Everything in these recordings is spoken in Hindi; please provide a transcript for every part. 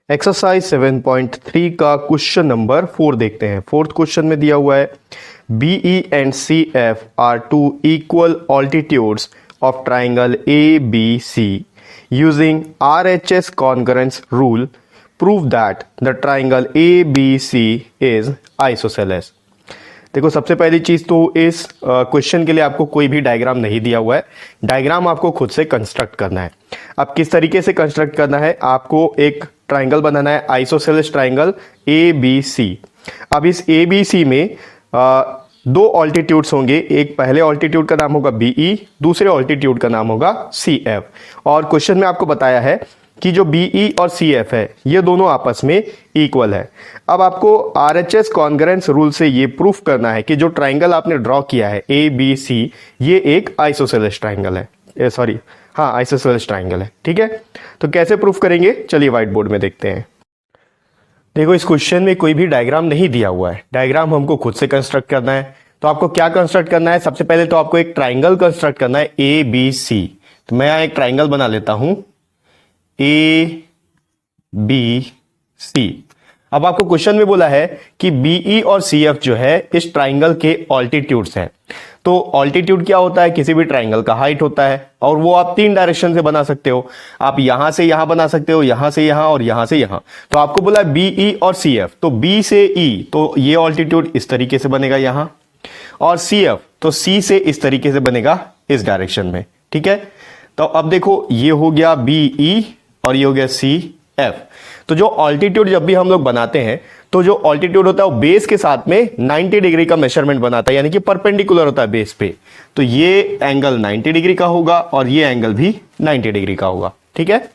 एक्सरसाइज 7.3 का क्वेश्चन नंबर 4 देखते हैं। फोर्थ क्वेश्चन में दिया हुआ है BE and CF are two equal altitudes of triangle ABC using RHS congruence rule prove that the triangle ABC is isosceles. देखो, सबसे पहली चीज तो इस क्वेश्चन के लिए आपको कोई भी डायग्राम नहीं दिया हुआ है। डायग्राम आपको खुद से कंस्ट्रक्ट करना है। अब किस तरीके से कंस्ट्रक्ट करना है, आपको एक ट्राइंगल बनाना है, आइसोसेलेस ट्राइंगल ABC। अब इस ABC में दो ऑल्टीट्यूड्स होंगे। एक पहले ऑल्टीट्यूड का नाम होगा BE, दूसरे ऑल्टीट्यूड का नाम होगा CF। और क्वेश्चन में आपको बताया है कि जो BE और CF है ये दोनों आपस में इक्वल है। अब आपको RHS कॉन्करेंस रूल से ये प्रूफ करना है कि जो ट्राइंगल आपने ड्रॉ किया है ABC ये एक आइसोसेलेस ट्राइंगल है। आइसोसेलेस ट्राइंगल है। ठीक है, तो कैसे प्रूफ करेंगे, चलिए व्हाइट बोर्ड में देखते हैं। देखो, इस क्वेश्चन में कोई भी डायग्राम नहीं दिया हुआ है। डायग्राम हमको खुद से कंस्ट्रक्ट करना है। तो आपको क्या कंस्ट्रक्ट करना है, सबसे पहले तो आपको एक ट्राइंगल कंस्ट्रक्ट करना है ABC। तो मैं यहां एक ट्राइंगल बना लेता हूं ABC। अब आपको क्वेश्चन में बोला है कि BE और CF जो है इस ट्राइंगल के ऑल्टीट्यूड्स हैं। तो ऑल्टीट्यूड क्या होता है, किसी भी ट्राइंगल का हाइट होता है, और वो आप तीन डायरेक्शन से बना सकते हो। आप यहां से यहां बना सकते हो, यहां से यहां और यहां से यहां। तो आपको बोला BE और CF, तो B से E तो ये ऑल्टीट्यूड इस तरीके से बनेगा यहां, और CF तो C से इस तरीके से बनेगा इस डायरेक्शन में। ठीक है, तो अब देखो ये हो गया BE और ये हो गया CF। तो जो ऑल्टीट्यूड जब भी हम लोग बनाते हैं तो जो ऑल्टीट्यूड होता है वो बेस के साथ में 90 डिग्री का मेजरमेंट बनाता है, यानी कि परपेंडिकुलर होता है बेस पे। तो ये एंगल 90 डिग्री का होगा और ये एंगल भी 90 डिग्री का होगा। ठीक है,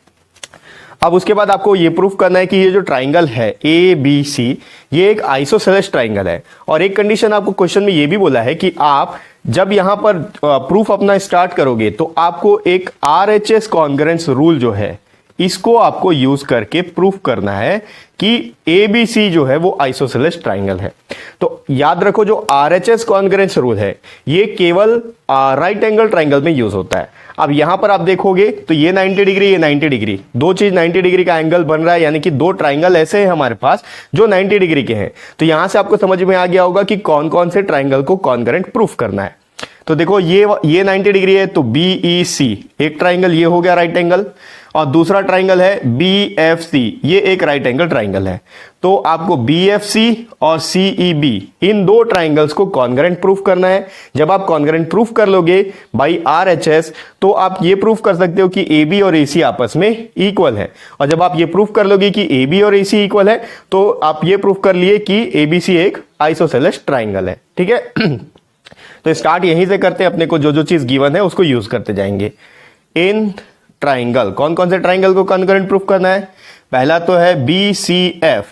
अब उसके बाद आपको ये प्रूफ करना है कि ये जो ट्राइंगल है ABC ये एक आइसोसेलेस ट्राइंगल है। और एक कंडीशन आपको क्वेश्चन में ये भी बोला है कि आप जब यहां पर प्रूफ अपना स्टार्ट करोगे तो आपको एक RHS कॉन्करेंस रूल जो है इसको आपको यूज करके प्रूफ करना है कि ABC जो है वो आइसोसेलेस ट्राइंगल है। तो याद रखो, जो RHS कॉन्करेंस रूल है ये केवल राइट एंगल ट्राइंगल में यूज होता है। अब यहां पर आप देखोगे तो ये 90 डिग्री, ये 90 डिग्री, दो चीज 90 डिग्री का एंगल बन रहा है, यानी कि दो ट्राइंगल ऐसे हैं हमारे पास जो 90 डिग्री के हैं। तो यहां से आपको समझ में आ गया होगा कि कौन कौन से ट्राइंगल को कॉन्करेंट प्रूफ करना है। तो देखो, ये 90 डिग्री है तो BEC एक ट्राइंगल ये हो गया राइट एंगल, और दूसरा ट्राइंगल है BFC ये एक राइट एंगल ट्राइंगल है। तो आपको BFC और CEB इन दो ट्राइंगल्स को कॉन्करेंट प्रूफ करना है। जब आप कॉन्करेंट प्रूफ कर लोगे बाय RHS तो आप ये प्रूफ कर सकते हो कि AB और AC आपस में इक्वल है। और जब आप ये प्रूफ कर लोगे कि AB और AC इक्वल है तो आप ये प्रूफ कर लिए कि ABC एक आइसोसेलेस ट्राइंगल है। ठीक है, तो स्टार्ट यहीं से करते हैं। अपने को जो जो चीज गिवन है उसको यूज करते जाएंगे। इन ट्राइंगल, कौन कौन से ट्राइंगल को कॉन्करेंट प्रूफ करना है, पहला तो है BCF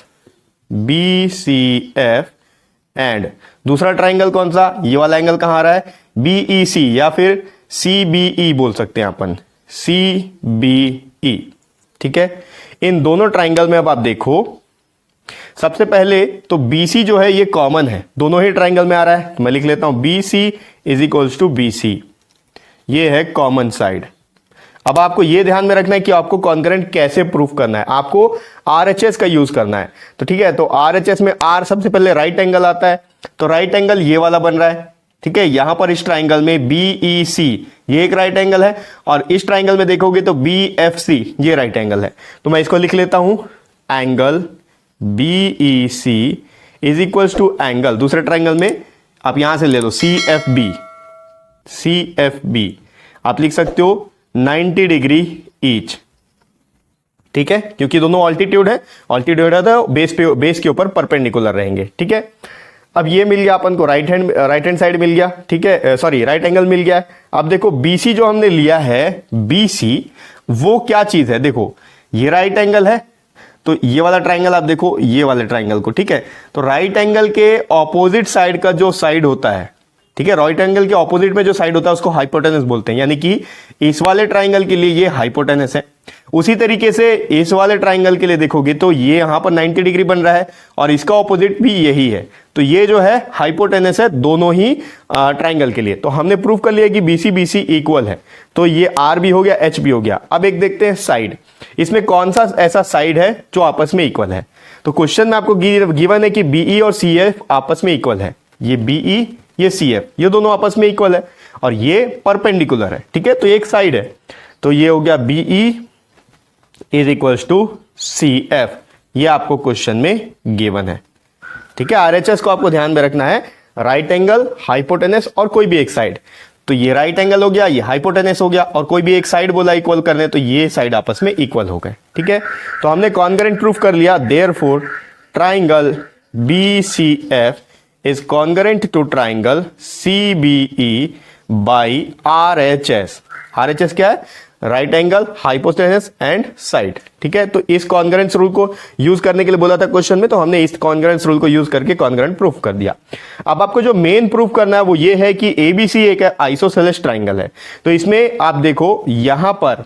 एंड दूसरा ट्राइंगल कौन सा, ये वाला एंगल कहां आ रहा है, BEC या फिर CBE बोल सकते हैं अपन, CBE। ठीक है, इन दोनों ट्राइंगल में अब आप देखो, सबसे पहले तो BC जो है ये कॉमन है, दोनों ही ट्राइंगल में आ रहा है। तो मैं लिख लेता हूं BC is equals to BC, ये है कॉमन साइड। अब आपको ये ध्यान में रखना है कि आपको कॉन्करेंट कैसे प्रूफ करना है, आपको RHS का यूज करना है। तो ठीक है, तो RHS में R सबसे पहले राइट एंगल आता है, तो राइट एंगल ये वाला बन रहा है। ठीक है, यहां पर इस ट्राइंगल में BEC ये एक राइट एंगल है, और इस ट्राइंगल में देखोगे तो BFC ये राइट एंगल है। तो मैं इसको लिख लेता हूं, angle BEC is equals to angle, दूसरे ट्राइंगल में आप यहां से ले लो CFB आप लिख सकते हो 90 डिग्री ईच। ठीक है, क्योंकि दोनों ऑल्टीट्यूड है, ऑल्टीट्यूड है तो बेस के ऊपर परपेंडिकुलर रहेंगे। ठीक है, अब ये मिल गया अपन को, राइट हैंड साइड मिल गया। ठीक है, सॉरी राइट एंगल मिल गया। अब देखो BC जो हमने लिया है BC वो क्या चीज है, देखो ये राइट एंगल है, तो ये वाला ट्राइंगल आप देखो, ये वाले ट्राइंगल को। ठीक है, तो राइट एंगल के ऑपोजिट साइड का जो साइड होता है, ठीक है, राइट एंगल के ऑपोजिट में जो साइड होता है उसको हाइपोटेनस बोलते हैं, यानी कि इस वाले ट्राइंगल के लिए ये हाइपोटेनस है। उसी तरीके से इस वाले ट्राइंगल के लिए देखोगे तो ये यहां पर 90 डिग्री बन रहा है और इसका ऑपोजिट भी यही है, तो ये जो है हाइपोटेनस है दोनों ही ट्राइंगल के लिए। तो हमने प्रूव कर लिया कि BC इक्वल है, तो ये R भी हो गया, H भी हो गया। अब एक देखते हैं साइड, इसमें कौन सा ऐसा साइड है जो आपस में इक्वल है? तो क्वेश्चन में आपको गिवन है कि बीई और सीएफ आपस में इक्वल है। ये बीई, ये सीएफ, ये दोनों आपस में इक्वल है और ये परपेंडिकुलर है, ठीक है। तो एक साइड है, तो ये हो गया BE is equals to CF. ये आपको क्वेश्चन में गिवन है, ठीक है। आरएचएस को आपको ध्यान में रखना है, राइट एंगल, हाइपोटेनस और कोई भी एक साइड। तो ये राइट एंगल हो गया, ये हाइपोटेनस हो गया और कोई भी एक साइड बोला इक्वल करने, तो ये साइड आपस में इक्वल हो गए, ठीक है। तो हमने कॉन्ग्रुएंट प्रूफ कर लिया। Therefore triangle BCF is congruent to triangle CBE by RHS. RHS क्या है? Right angle, hypotenuse and side, ठीक है। तो इस कॉन्ग्रुएंस रूल को यूज करने के लिए बोला था क्वेश्चन में, तो हमने इस कॉन्ग्रुएंस रूल को यूज करके कॉन्ग्रुएंट प्रूफ कर दिया। अब आपको जो मेन प्रूफ करना है वो ये है कि एबीसी एक आइसोसेलेस ट्राइंगल है। तो इसमें आप देखो यहां पर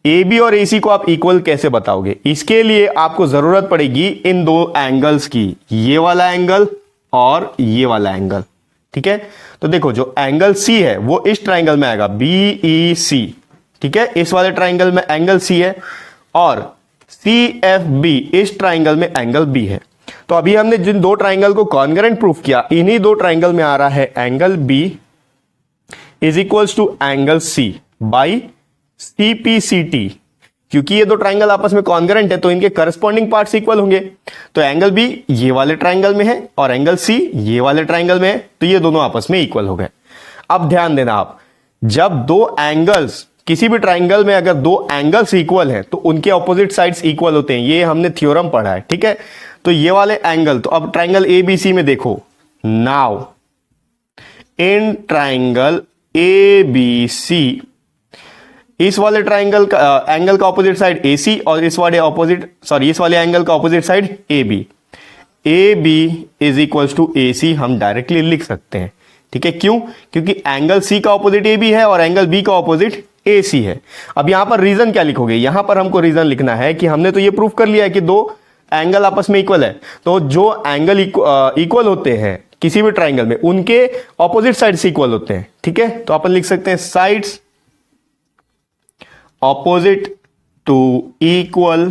AB और AC को आप इक्वल कैसे बताओगे? इसके लिए आपको जरूरत पड़ेगी इन दो एंगल्स की, ये वाला एंगल और ये वाला एंगल, ठीक है। तो देखो जो एंगल C है वो इस ट्राइंगल में आएगा BEC, ठीक है। इस वाले ट्राइंगल में एंगल C है और CFB इस ट्राइंगल में एंगल B है। तो अभी हमने जिन दो ट्राइंगल को कॉन्ग्रुएंट प्रूफ किया, इन्हीं दो ट्राइंगल में आ रहा है angle B is equals to angle C by CPCT। क्योंकि ये दो ट्राइंगल आपस में कॉन्ग्रुएंट है तो इनके करस्पॉन्डिंग पार्ट्स इक्वल होंगे। तो एंगल B ये वाले ट्राइंगल में है और एंगल C ये वाले ट्राइंगल में है, तो ये दोनों आपस में इक्वल हो गए। अब ध्यान देना आप, जब दो एंगल्स किसी भी ट्राइंगल में अगर दो एंगल्स इक्वल हैं तो उनके ऑपोजिट साइड्स इक्वल होते हैं। ये हमने थ्योरम पढ़ा है, ठीक है। तो ये वाले एंगल, तो अब ट्राइंगल ABC में देखो, नाउ इन ट्राइंगल ABC इस वाले ट्राइंगल का एंगल का ऑपोजिट साइड AC और इस वाले एंगल का opposite side AB। AB is equals to AC हम डायरेक्टली लिख सकते हैं, ठीक है। क्यों? क्योंकि एंगल C का ऑपोजिट AB है और एंगल B का ऑपोजिट AC है। अब यहां पर रीजन क्या लिखोगे? यहां पर हमको रीजन लिखना है कि हमने तो ये प्रूफ कर लिया है कि दो एंगल आपस में इक्वल है, तो जो एंगल इक्वल होते हैं किसी भी ट्राइंगल में उनके ऑपोजिट साइड्स इक्वल होते हैं, ठीक है। तो अपन लिख सकते हैं sides opposite to equal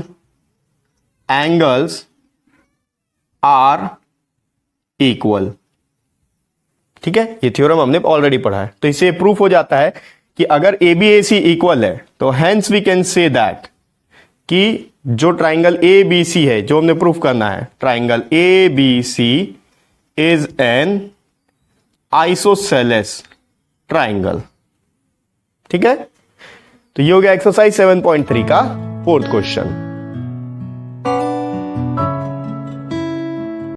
angles are equal, ठीक है। ये थ्योरम हमने ऑलरेडी पढ़ा है। तो इससे प्रूफ हो जाता है कि अगर ABAC इक्वल है तो hence we can say that कि जो ट्राइंगल ABC है, जो हमने प्रूफ करना है, triangle ABC is an isosceles triangle, ठीक है। तो ये हो गया एक्सरसाइज 7.3 का फोर्थ क्वेश्चन।